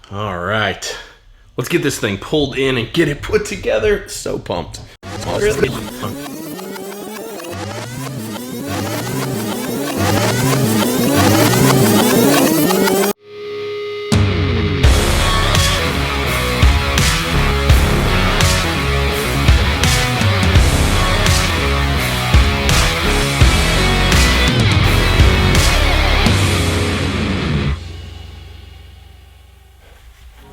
All right, let's get this thing pulled in and get it put together. So pumped.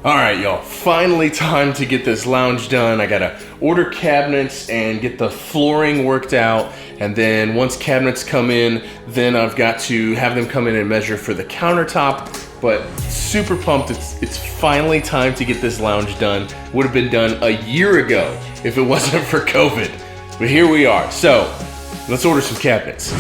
Alright y'all, finally time to get this lounge done. I gotta order cabinets and get the flooring worked out, and then once cabinets come in, then I've got to have them come in and measure for the countertop. But super pumped, it's finally time to get this lounge done. Would have been done a year ago if it wasn't for COVID. But here we are, so let's order some cabinets.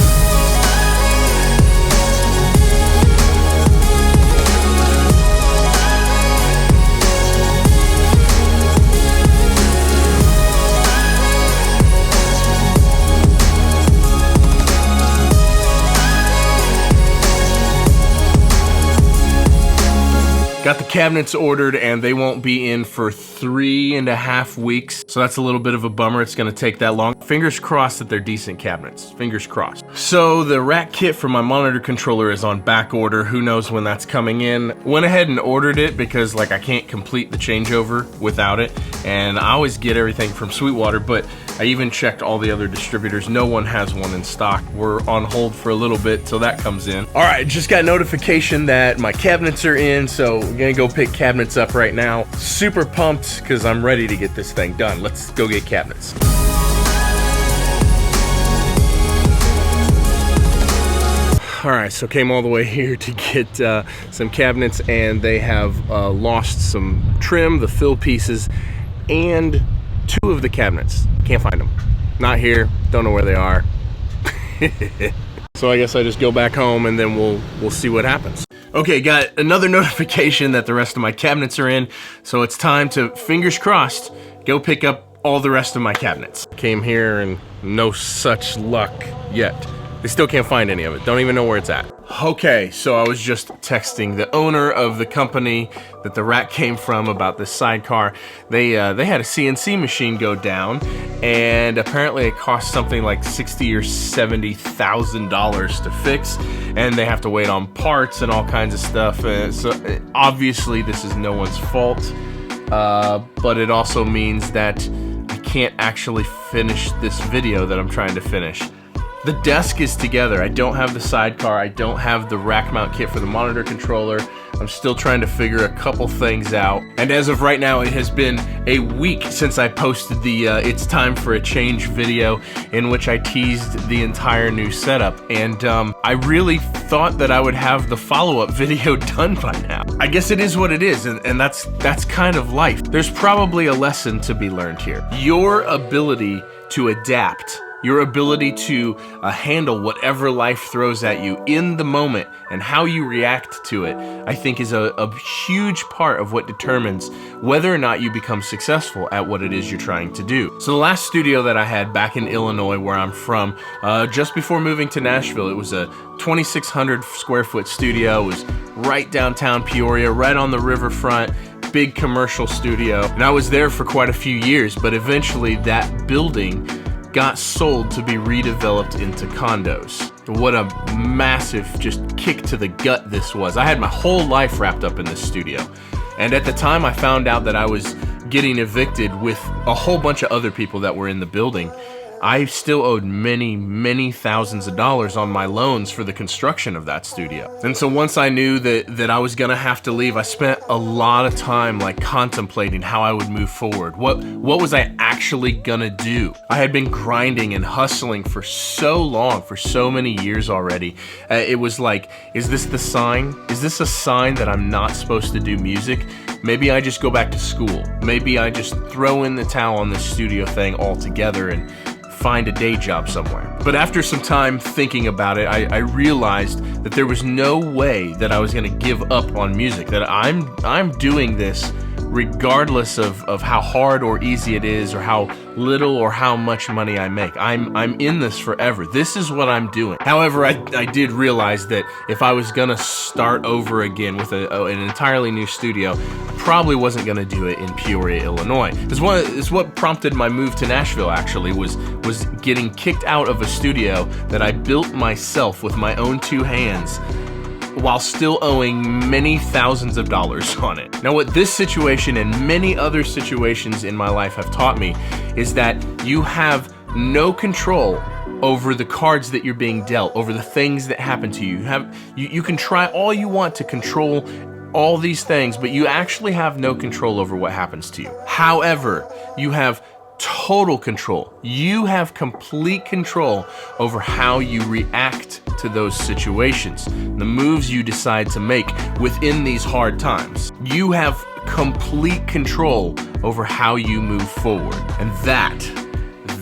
Got the cabinets ordered and they won't be in for 3.5 weeks. So that's a little bit of a bummer. It's gonna take that long. Fingers crossed that they're decent cabinets. Fingers crossed. So the rack kit for my monitor controller is on back order. Who knows when that's coming in. Went ahead and ordered it because like I can't complete the changeover without it. And I always get everything from Sweetwater, but I even checked all the other distributors. No one has one in stock. We're on hold for a little bit till that comes in. All right, just got notification that my cabinets are in, so I'm gonna go pick cabinets up right now. Super pumped because I'm ready to get this thing done. Let's go get cabinets. All right, so came all the way here to get some cabinets, and they have lost some trim, the fill pieces, and 2 of the cabinets. Can't find them. Not here, don't know where they are. So I guess I just go back home and then we'll see what happens. Okay, got another notification that the rest of my cabinets are in, so it's time to, fingers crossed, go pick up all the rest of my cabinets. Came here and no such luck yet. They still can't find any of it. Don't even know where it's at. Okay, so I was just texting the owner of the company that the rack came from about this sidecar. They had a CNC machine go down, and apparently it cost something like $60,000 or $70,000 to fix, and they have to wait on parts and all kinds of stuff. So obviously this is no one's fault, but it also means that I can't actually finish this video that I'm trying to finish. The desk is together. I don't have the sidecar. I don't have the rack mount kit for the monitor controller. I'm still trying to figure a couple things out. And as of right now, it has been a week since I posted the It's Time for a Change video, in which I teased the entire new setup. And I really thought that I would have the follow-up video done by now. I guess it is what it is, and that's kind of life. There's probably a lesson to be learned here. Your ability to adapt, your ability to handle whatever life throws at you in the moment and how you react to it, I think is a huge part of what determines whether or not you become successful at what it is you're trying to do. So the last studio that I had back in Illinois, where I'm from, just before moving to Nashville, it was a 2,600 square foot studio. It was right downtown Peoria, right on the riverfront. Big commercial studio. And I was there for quite a few years, but eventually that building got sold to be redeveloped into condos. What a massive just kick to the gut this was. I had my whole life wrapped up in this studio. And at the time I found out that I was getting evicted with a whole bunch of other people that were in the building, I still owed many, many thousands of dollars on my loans for the construction of that studio. And so once I knew that I was gonna have to leave, I spent a lot of time like contemplating how I would move forward. What was I actually gonna do? I had been grinding and hustling for so long, for so many years already. It was like, is this the sign? Is this a sign that I'm not supposed to do music? Maybe I just go back to school. Maybe I just throw in the towel on this studio thing altogether and find a day job somewhere. But after some time thinking about it, I realized that there was no way that I was gonna give up on music, that I'm doing this regardless of how hard or easy it is, or how little or how much money I make. I'm in this forever. This is what I'm doing. However, I did realize that if I was gonna start over again with an entirely new studio, I probably wasn't gonna do it in Peoria, Illinois. It's what prompted my move to Nashville, actually, was getting kicked out of a studio that I built myself with my own 2 hands, while still owing many thousands of dollars on it. Now, what this situation and many other situations in my life have taught me is that you have no control over the cards that you're being dealt, over the things that happen to you. You can try all you want to control all these things, but you actually have no control over what happens to you. However, you have total control. You have complete control over how you react to those situations, the moves you decide to make within these hard times. You have complete control over how you move forward. And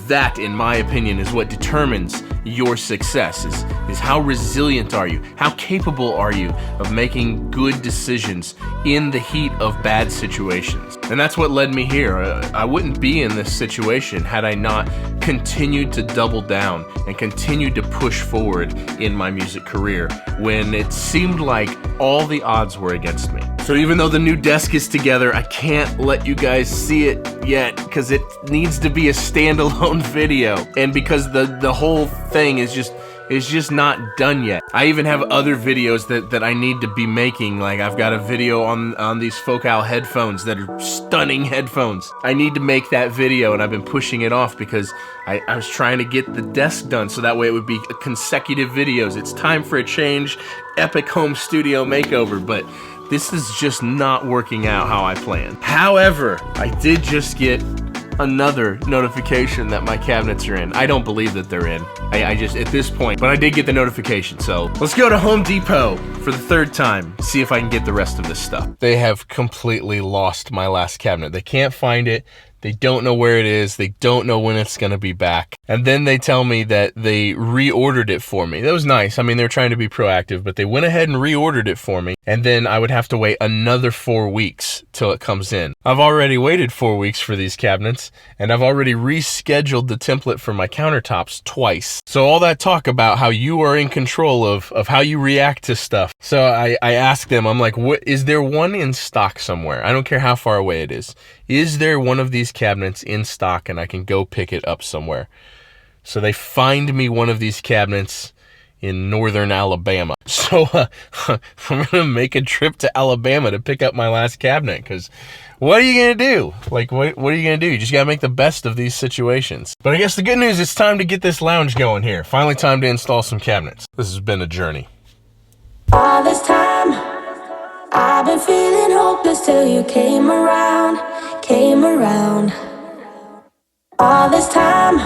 that, in my opinion, is what determines your success, is how resilient are you? How capable are you of making good decisions in the heat of bad situations? And that's what led me here. I wouldn't be in this situation had I not continued to double down and continued to push forward in my music career when it seemed like all the odds were against me. So even though the new desk is together, I can't let you guys see it yet because it needs to be a standalone video, and because the whole thing is just not done yet. I even have other videos that I need to be making. Like, I've got a video on these Focal headphones that are stunning headphones. I need to make that video, and I've been pushing it off because I was trying to get the desk done so that way it would be consecutive videos. It's time for a change, epic home studio makeover, but this is just not working out how I planned. However, I did just get another notification that my cabinets are in. I don't believe that they're in. I just, at this point, but I did get the notification. So let's go to Home Depot for the 3rd time, see if I can get the rest of this stuff. They have completely lost my last cabinet. They can't find it. They don't know where it is. They don't know when it's gonna be back. And then they tell me that they reordered it for me. That was nice. I mean, they're trying to be proactive, but they went ahead and reordered it for me. And then I would have to wait another 4 weeks till it comes in. I've already waited 4 weeks for these cabinets, and I've already rescheduled the template for my countertops twice. So all that talk about how you are in control of how you react to stuff. So I asked them, I'm like, what, is there one in stock somewhere? I don't care how far away it is. Is there one of these cabinets in stock and I can go pick it up somewhere? So they find me one of these cabinets in northern Alabama. So I'm gonna make a trip to Alabama to pick up my last cabinet, because what are you gonna do? Like, what are you gonna do? You just gotta make the best of these situations. But I guess the good news, it's time to get this lounge going here. Finally time to install some cabinets. This has been a journey. All this time, I've been feeling hopeless till you came around. All this time,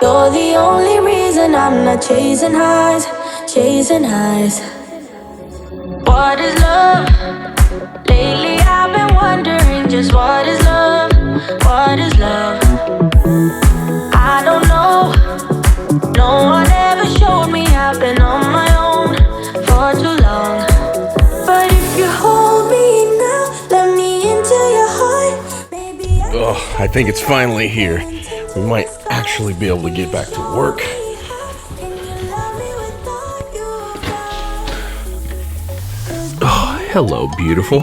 you're the only reason I'm not chasing highs. What is love? Lately I've been wondering just what is love? I don't know. No one ever showed me. I've been on my own for too long. But if you hold me now, let me into your heart. Maybe I think it's finally here. We might actually be able to get back to work. Oh, hello, beautiful.